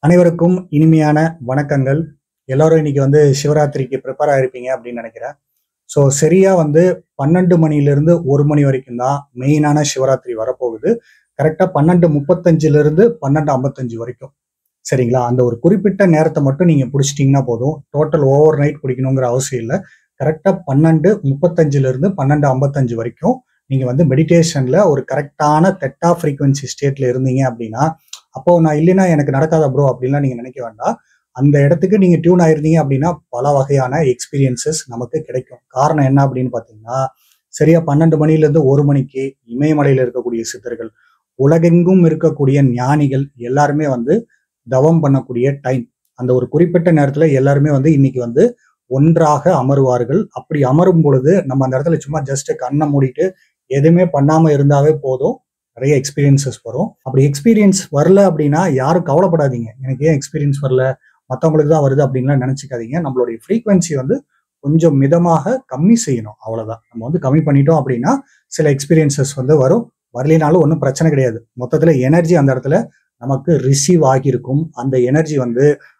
அனைவருக்கும் இனிமையான வணக்கங்கள். எல்லாரும் இன்னைக்கு சிவராத்திரிக்கு ப்ரிப்பேர் ஆயிருப்பீங்க அப்படின்னு நினைக்கிறேன். ஸோ சரியா 12 மணிலிருந்து 1 மணி வரைக்கும் தான் மெயினான சிவராத்திரி வரப்போகுது. கரெக்டா 12:35 12:55 வரைக்கும். சரிங்களா? அந்த ஒரு குறிப்பிட்ட நேரத்தை மட்டும் நீங்க பிடிச்சிட்டீங்கன்னா போதும். டோட்டல் ஓவர் நைட் பிடிக்கணுங்கிற அவசியம் இல்லை. கரெக்டா 12:35 12:55 வரைக்கும் நீங்க மெடிடேஷன்ல ஒரு கரெக்டான தெட்டா ஃப்ரீக்வன்சி ஸ்டேட்ல இருந்தீங்க அப்படின்னா, அப்போ நான் இல்லைன்னா எனக்கு நடக்காதா ப்ரோ அப்படின்லாம் நீங்க நினைக்க வேண்டாம். அந்த இடத்துக்கு நீங்க டியூன் ஆயிருந்தீங்க அப்படின்னா பல வகையான எக்ஸ்பீரியன்சஸ் நமக்கு கிடைக்கும். காரணம் என்ன அப்படின்னு பார்த்தீங்கன்னா, சரியா 12 மணிலேருந்து 1 மணிக்கு இமயமலையில் இருக்கக்கூடிய சித்தர்கள், உலகெங்கும் இருக்கக்கூடிய ஞானிகள் எல்லாருமே தவம் பண்ணக்கூடிய டைம். அந்த ஒரு குறிப்பிட்ட நேரத்துல எல்லாருமே இன்னைக்கு ஒன்றாக அமருவார்கள். அப்படி அமரும் பொழுது நம்ம அந்த இடத்துல சும்மா ஜஸ்ட் கண்ணை மூடிட்டு எதுவுமே பண்ணாம இருந்தாவே போதும். நிறைய எக்ஸ்பீரியன்சஸ் வரும். அப்படி எக்ஸ்பீரியன்ஸ் வரல அப்படின்னா யாரும் கவலைப்படாதீங்க. எனக்கு ஏன் எக்ஸ்பீரியன்ஸ் வரல, மற்றவங்களுக்கு தான் வருது அப்படின்லாம் நினைச்சுக்காதீங்க. நம்மளுடைய ஃப்ரீக்வன்சி கொஞ்சம் மிதமாக கம்மி செய்யணும், அவ்வளவுதான். நம்ம கம்மி பண்ணிட்டோம் அப்படின்னா சில எக்ஸ்பீரியன்சஸ் வரும். வரலினாலும் ஒன்றும் பிரச்சனை கிடையாது. மொத்தத்துல எனர்ஜி அந்த இடத்துல நமக்கு ரிசீவ் ஆகியிருக்கும். அந்த எனர்ஜி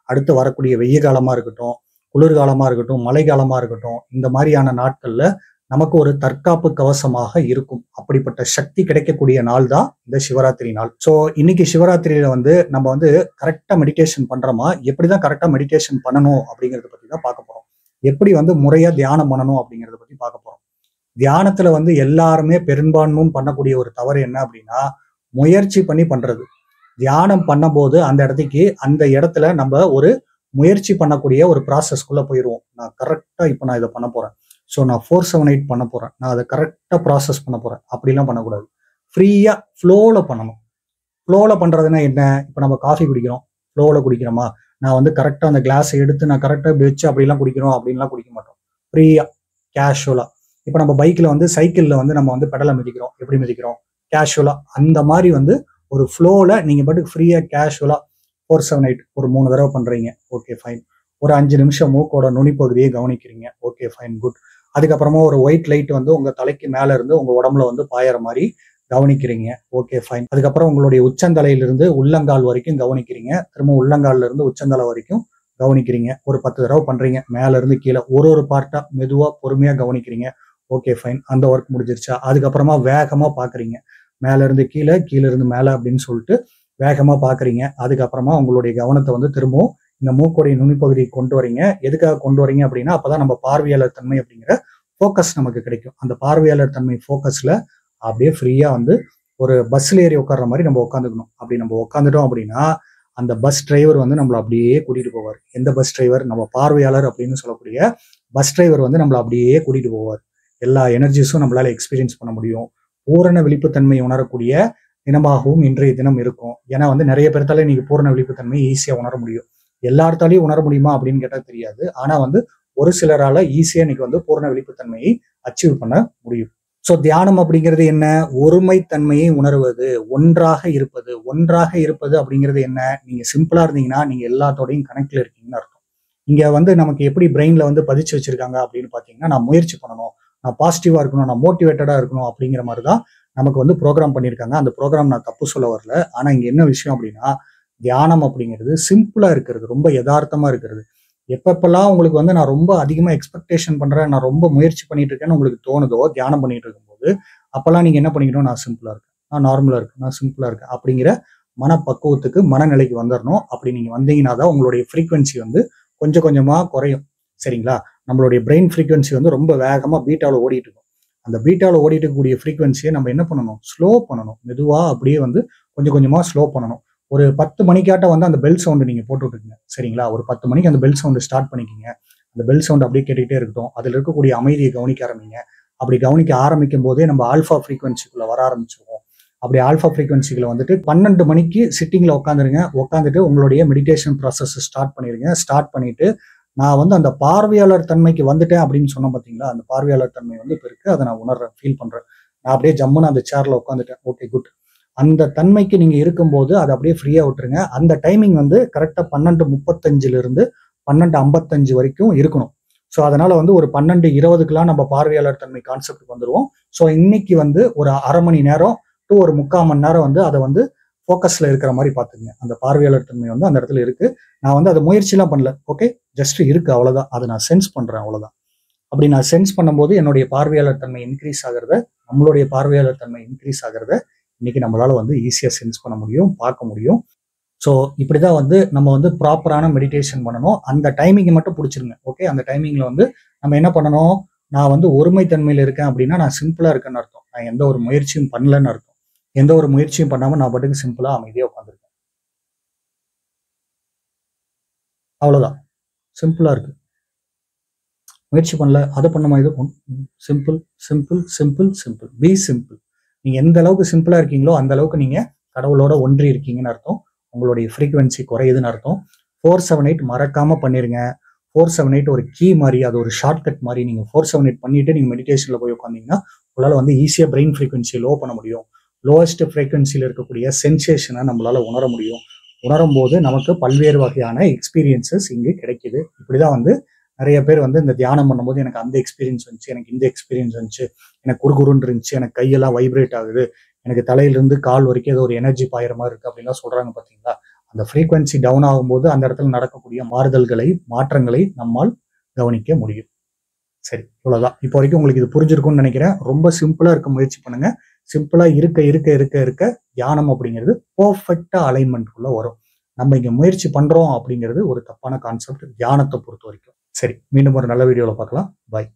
அடுத்து வரக்கூடிய வெய்ய காலமா இருக்கட்டும், குளிர்காலமா இருக்கட்டும், மழை காலமா இருக்கட்டும், இந்த மாதிரியான நாட்கள்ல நமக்கு ஒரு தற்காப்பு கவசமாக இருக்கும். அப்படிப்பட்ட சக்தி கிடைக்கக்கூடிய நாள் தான் இந்த சிவராத்திரி நாள். ஸோ இன்னைக்கு சிவராத்திரியில நம்ம கரெக்டா மெடிடேஷன் பண்றோமா, எப்படிதான் கரெக்டா மெடிடேஷன் பண்ணணும் அப்படிங்கறத பத்தி தான் பார்க்க போறோம். எப்படி முறையா தியானம் பண்ணணும் அப்படிங்கறத பத்தி பார்க்க போறோம். தியானத்துல எல்லாருமே பெரும்பான்மையும் பண்ணக்கூடிய ஒரு தவறு என்ன அப்படின்னா, முயற்சி பண்ணி பண்றது. தியானம் பண்ணும்போது அந்த இடத்துல நம்ம ஒரு முயற்சி பண்ணக்கூடிய ஒரு ப்ராசஸ்க்குள்ள போயிடுவோம். நான் கரெக்டா இப்போ நான் இதை பண்ண போறேன், ஸோ நான் 478 பண்ண போறேன், நான் அதை கரெக்டா ப்ராசஸ் பண்ண போறேன் அப்படிலாம் பண்ணக்கூடாது. ஃப்ரீயா ஃப்ளோல பண்ணணும். ஃப்ளோல பண்றதுன்னா என்ன? இப்போ நம்ம காஃபி குடிக்கிறோம், ஃப்ளோல குடிக்கிறோமா? நான் கரெக்டா அந்த கிளாஸை எடுத்து நான் கரெக்டா வச்சு அப்படிலாம் குடிக்கிறோம் அப்படின்லாம் குடிக்க மாட்டோம். ஃப்ரீயா கேஷுவலா. இப்போ நம்ம பைக்ல சைக்கிள்ல நம்ம பெடலை மிதிக்கிறோம், எப்படி மிதிக்கிறோம்? கேஷுவலா. அந்த மாதிரி ஒரு ஃப்ளோல நீங்க பாட்டுக்கு ஃப்ரீயா கேஷுவலா 478 ஒரு 3 தடவை பண்றீங்க, ஓகே ஃபைன். ஒரு 5 நிமிஷம் மூக்கோட நுனிப்பகுதியை கவனிக்கிறீங்க, ஓகே ஃபைன், குட். அதுக்கப்புறமா ஒரு ஒயிட் லைட் உங்க தலைக்கு மேல இருந்து உங்க உடம்புல பாயற மாதிரி கவனிக்கிறீங்க, ஓகே ஃபைன். அதுக்கப்புறம் உங்களுடைய உச்சந்தலையிலிருந்து உள்ளங்கால் வரைக்கும் கவனிக்கிறீங்க, திரும்ப உள்ளங்கால்ல இருந்து உச்சந்தலை வரைக்கும் கவனிக்கிறீங்க. ஒரு 10 தடவை பண்றீங்க. மேல இருந்து கீழே ஒரு பார்ட்டா மெதுவா பொறுமையா கவனிக்கிறீங்க, ஓகே ஃபைன். அந்த ஒர்க் முடிஞ்சிருச்சா? அதுக்கப்புறமா வேகமா பாக்குறீங்க, மேல இருந்து கீழே, கீழே இருந்து மேல அப்படின்னு சொல்லிட்டு வேகமா பாக்குறீங்க. அதுக்கப்புறமா உங்களுடைய கவனத்தை திரும்பவும் இந்த மூக்கோடைய நுனிப்பகுதியை கொண்டு வரீங்க. எதுக்காக கொண்டு வரீங்க அப்படின்னா, அப்பதான் நம்ம பார்வையாளர் தன்மை அப்படிங்கிற ஃபோக்கஸ் நமக்கு கிடைக்கும். அந்த பார்வையாளர் தன்மை ஃபோக்கஸ்ல அப்படியே ஃப்ரீயா ஒரு பஸ்ல ஏறி உட்கார்ற மாதிரி நம்ம உட்காந்துக்கணும். அப்படி நம்ம உட்காந்துட்டோம் அப்படின்னா அந்த பஸ் டிரைவர் நம்மளை அப்படியே கூட்டிட்டு போவார். எந்த பஸ் டிரைவர்? நம்ம பார்வையாளர் அப்படின்னு சொல்லக்கூடிய பஸ் டிரைவர் நம்மளை அப்படியே கூட்டிட்டு போவார். எல்லா எனர்ஜிஸும் நம்மளால எக்ஸ்பீரியன்ஸ் பண்ண முடியும். பூரண விழிப்புத்தன்மை உணரக்கூடிய தினமாகவும் இன்றைய தினம் இருக்கும். ஏன்னா நிறைய பேர்த்தாலே நீங்க பூரண விழிப்புத்தன்மையை ஈஸியா உணர முடியும். எல்லார்த்தாலையும் உணர முடியுமா அப்படின்னு கேட்டா தெரியாது. ஆனா ஒரு சிலரால ஈஸியா இன்னைக்கு பூரண விழிப்புத்தன்மையை அச்சீவ் பண்ண முடியும். ஸோ தியானம் அப்படிங்கிறது என்ன? ஒருமைத்தன்மையை உணர்வது, ஒன்றாக இருப்பது. ஒன்றாக இருப்பது அப்படிங்கிறது என்ன? நீங்க சிம்பிளா இருந்தீங்கன்னா நீங்க எல்லாத்தோடையும் கனெக்ட்ல இருக்கீங்கன்னு அர்த்தம். இங்க நமக்கு எப்படி பிரெயின்ல பதிச்சு வச்சிருக்காங்க அப்படின்னு பாத்தீங்கன்னா, நான் முயற்சி பண்ணணும், நான் பாசிட்டிவா இருக்கணும், நான் மோட்டிவேட்டடா இருக்கணும் அப்படிங்கிற மாதிரிதான் நமக்கு ப்ரோக்ராம் பண்ணியிருக்காங்க. அந்த ப்ரோக்ராம் நான் தப்பு சொல்ல வரல. ஆனா இங்க என்ன விஷயம் அப்படின்னா, தியானம் அப்படிங்கிறது சிம்பிளா இருக்கிறது, ரொம்ப யதார்த்தமா இருக்கிறது. எப்பப்பெல்லாம் உங்களுக்கு நான் ரொம்ப அதிகமா எக்ஸ்பெக்டேஷன் பண்றேன், நான் ரொம்ப முயற்சி பண்ணிட்டு இருக்கேன்னு உங்களுக்கு தோணுதோ, தியானம் பண்ணிட்டு இருக்கும்போது, அப்பெல்லாம் நீங்க என்ன பண்ணிக்கணும்? நான் சிம்பிளா இருக்கேன், நான் நார்மலா இருக்கேன், நான் சிம்பிளா இருக்கேன் அப்படிங்கிற மனப்பக்குவத்துக்கு, மனநிலைக்கு வந்துடணும். அப்படி நீங்க வந்தீங்கன்னா தான் உங்களுடைய ஃப்ரீக்வன்சி கொஞ்சம் கொஞ்சமா குறையும். சரிங்களா? நம்மளுடைய பிரெயின் ஃப்ரீக்வன்சி ரொம்ப வேகமா பீட்டாவில் ஓடிட்டு இருக்கும். அந்த பீட்டாவில் ஓடிட்டு இருக்கக்கூடிய ஃப்ரீக்வன்சியை நம்ம என்ன பண்ணணும்? ஸ்லோ பண்ணணும். மெதுவா அப்படியே கொஞ்சம் கொஞ்சமா ஸ்லோ பண்ணணும். ஒரு 10 மணிக்காட்ட அந்த பெல் சவுண்டு நீங்க போட்டு விட்டுருங்க. சரிங்களா? ஒரு 10 மணிக்கு அந்த பெல் சவுண்டு ஸ்டார்ட் பண்ணிக்கிங்க. அந்த பெல் சவுண்ட் அப்படியே கேட்டுக்கிட்டே இருக்கட்டும். அதுல இருக்கக்கூடிய அமைதியை கவனிக்க ஆரம்பிங்க. அப்படி கவனிக்க ஆரம்பிக்கும் போதே நம்ம ஆல்ஃபா ஃப்ரீக்வன்சிக்குள்ள வர ஆரம்பிச்சிருவோம். அப்படி ஆல்ஃபா ஃப்ரீக்வன்சிக்குள்ள 12 மணிக்கு சிட்டிங்ல உட்காந்துருங்க. உட்காந்துட்டு உங்களுடைய மெடிடேஷன் ப்ராசஸ் ஸ்டார்ட் பண்ணிருங்க. ஸ்டார்ட் பண்ணிட்டு நான் அந்த பார்வையாளர் தன்மைக்கு வந்துட்டேன் அப்படின்னு சொன்னேன் பாத்தீங்களா? அந்த பார்வையாளர் தன்மை இப்ப இருக்கு, அதை நான் உணர்றேன், ஃபீல் பண்றேன். நான் அப்படியே ஜம்முன்னு அந்த சேர்ல உட்காந்துட்டேன், ஓகே குட். அந்த தன்மைக்கு நீங்க இருக்கும்போது அதை அப்படியே ஃப்ரீயா விட்டுருங்க. அந்த டைமிங் கரெக்டா 12:35 12:55 வரைக்கும் இருக்கணும். ஸோ அதனால ஒரு 12:20 நம்ம பார்வையாளர் தன்மை கான்செப்ட் வந்துருவோம். ஸோ இன்னைக்கு ஒரு அரை மணி நேரம் டு ஒரு 3/4 மணி நேரம் அதை ஃபோக்கஸ்ல இருக்கிற மாதிரி பார்த்துங்க. அந்த பார்வையாளர் தன்மை வந்து அந்த இடத்துல இருக்கு. நான் வந்து அதை முயற்சிலாம் பண்ணல. ஓகே, ஜஸ்ட் இருக்கு அவ்வளவுதான். அதை நான் சென்ஸ் பண்றேன் அவ்வளவுதான். அப்படி நான் சென்ஸ் பண்ணும்போது என்னுடைய பார்வையாளர் தன்மை இன்க்ரீஸ் ஆகிறத, நம்மளுடைய பார்வையாளர் தன்மை இன்க்ரீஸ் ஆகிறத இன்னைக்கு நம்மளால வந்து ஈஸியா சென்ஸ் பண்ண முடியும், பார்க்க முடியும். ஸோ இப்படிதான் வந்து நம்ம வந்து ப்ராப்பரான மெடிடேஷன் பண்ணணும். அந்த டைமிங்கை மட்டும் பிடிச்சிருங்க. ஓகே, அந்த டைமிங்ல வந்து நம்ம என்ன பண்ணணும், நான் வந்து ஒருமைத்தன்மையில இருக்கேன் அப்படின்னா நான் சிம்பிளா இருக்கேன்னு அர்த்தம். நான் எந்த ஒரு முயற்சியும் பண்ணலன்னு அர்த்தம். எந்த ஒரு முயற்சியும் பண்ணாம நான் பாட்டுக்கு சிம்பிளா அமைதியா உட்காந்துருக்கேன். அவ்வளவுதான். சிம்பிளா இருக்கு. முயற்சி பண்ணல, அதை பண்ணுமா, இது simple simple simple simple. Be simple. நீங்க எந்த அளவுக்கு சிம்பிளா இருக்கீங்களோ அந்த அளவுக்கு நீங்க கடவுளோட ஒன்றி இருக்கீங்கன்னு அர்த்தம். உங்களுடைய ஃப்ரீக்வன்சி குறையுதுன்னு அர்த்தம். 478 மறக்காம பண்ணிருங்க. 478 ஒரு கீ மாதிரி, அது ஒரு ஷார்ட்கட் மாதிரி. நீங்க 478 பண்ணிட்டு நீங்க மெடிடேஷன்ல போய் உட்காந்தீங்கன்னா உங்களால வந்து ஈஸியா பிரெயின் ஃப்ரீக்வன்சி லோ பண்ண முடியும். லோவஸ்ட் ஃப்ரீக்வன்சியில் இருக்கக்கூடிய சென்சேஷனை நம்மளால உணர முடியும். உணரும் போது நமக்கு பல்வேறு வகையான எக்ஸ்பீரியன்சஸ் இங்கு கிடைக்குது. இப்படிதான் வந்து நிறைய பேர் வந்து இந்த தியானம் பண்ணும்போது எனக்கு அந்த எக்ஸ்பீரியன்ஸ் வந்துச்சு, எனக்கு இந்த எக்ஸ்பீரியன்ஸ் வந்துச்சு, எனக்கு குறுகுறுன்னு இருந்துச்சு, எனக்கு கையெல்லாம் வைப்ரேட் ஆகுது, எனக்கு தலையிலிருந்து கால் வரைக்கும் ஏதோ ஒரு எனர்ஜி பாயிற மாதிரி இருக்கு அப்படின்லாம் சொல்றாங்க பார்த்தீங்களா. அந்த ஃப்ரீக்வன்சி டவுன் ஆகும்போது அந்த இடத்துல நடக்கக்கூடிய மாறுதல்களை, மாற்றங்களை நம்மால் கவனிக்க முடியும். சரி, இவ்வளவுதான். இப்போ வரைக்கும் உங்களுக்கு இது புரிஞ்சிருக்கும்னு நினைக்கிறேன். ரொம்ப சிம்பிளா இருக்க முயற்சி பண்ணுங்க. சிம்பிளா இருக்க இருக்க இருக்க இருக்க தியானம் அப்படிங்கிறது பர்ஃபெக்டா அலைன்மெண்ட்குள்ள வரும். நம்ம இங்க முயற்சி பண்றோம் அப்படிங்கிறது ஒரு தப்பான கான்செப்ட் தியானத்தை பொறுத்த வரைக்கும். சரி, மீண்டும் ஒரு நல்ல வீடியோல பார்க்கலாம். பாய்.